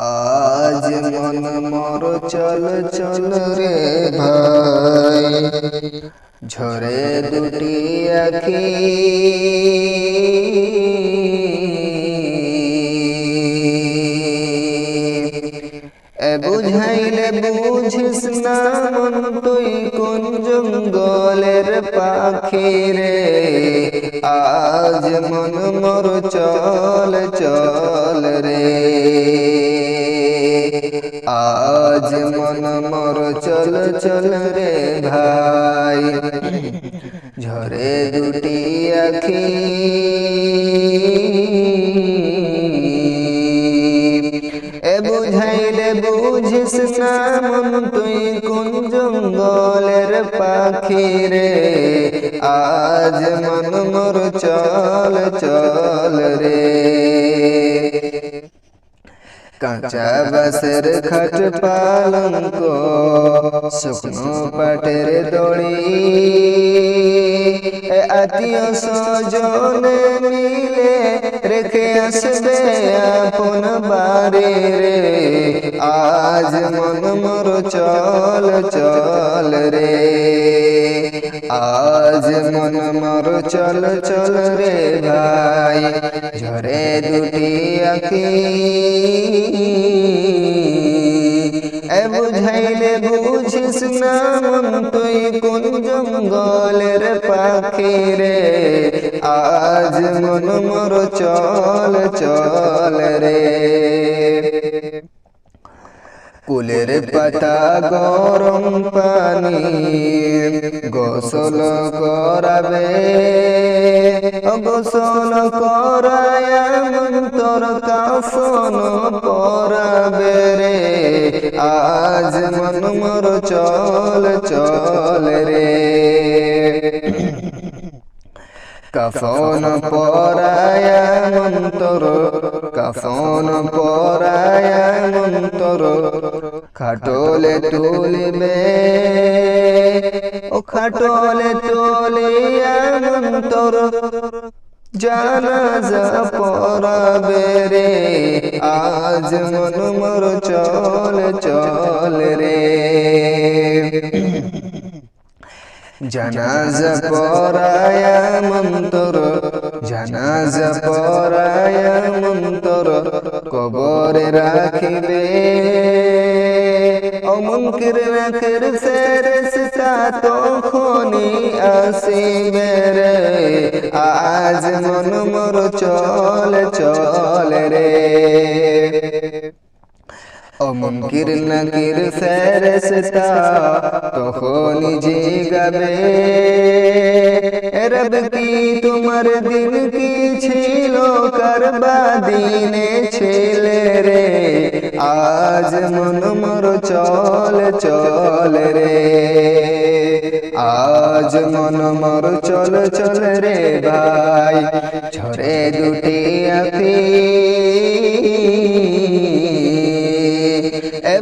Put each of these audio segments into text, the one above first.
আজ মন মোর চল চল রে ভাই, ঝরে দুটি আখি বুঝাইলে বুঝিস না মন তুই কোন জঙ্গলের পাখি রে। আজ মন মোর চল চল রে, আজ মন মোর চল চল রে ভাই, ঝরে দুটি আখি বুঝাইলে বুঝিস না মন তুই কোন জঙ্গলের পাখি রে। আজ মন মোর চল চল রে, কাঁচা বাঁশের খাট পালঙ্ক শুকনো পাটের দড়ি, আত্মীয় স্বজনে মিলে রেখে আসবে আপন বাড়ি রে। আজ মন মোর চল চল রে, আজ মন মোর চল চল রে ভাই, ঝরে দুটি আখি বুঝাইলে বুঝিস না মন তুই কোন জঙ্গলের পাখি রে। আজ মন মোর চল চল রে, কুলের পাতা গরম পানি গোসল করাবে, গোসল করায় মন তোর কাফন পরাবে রে। আজ মন মোর চল চল রে, কাফন পরায় মন তোর, কাফন পরায় মন তোর খাটলে তুলিবে, ও খাটলে তুলিয়া মন তোর জানাজা পড়াবে রে। আজ মন মোর চল চল রে, জানাজা পড়ায় মন তোর, জানাজা পড়ায় মন তোর কবরে রাখিবে, ও মুনকির নাকির ফেরেশতা তখনই আসিবে রে। আজ মন মোর চল চল রে, ও মুনকির নাকির ফেরেশতা তখনই জিগাবে, রব কি তোমার দিন কি ছিল, করবা দিনে ছিলে রে। আজ মন মোর চল চল রে, আজ মন মোর চল চল রে ভাই, ঝরে দুটি আখি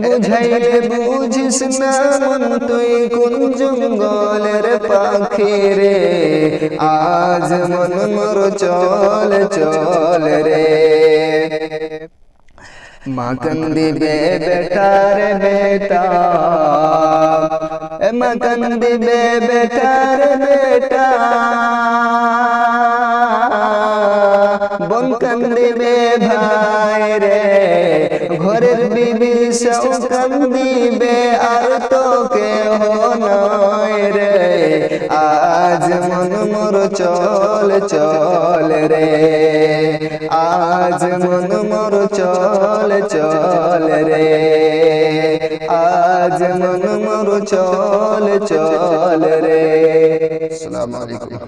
বুঝাইলে বুঝিস না মন তুই কোন জঙ্গলের পাখি রে। আজ মন মোর চল চল রে, মা কান্দিবে বেটার বেটা, মা কান্দিবে বেটার বেটা, বোন কান্দিবে ভাই রে, ঘরের বিবি সব কান্দিবে আর তো কেহ নয় রে। আজ মন মোর চল চল রে, আজ মন মোর চল চল রে, আজ মন মোর চল চল রে। আসসালামু আলাইকুম।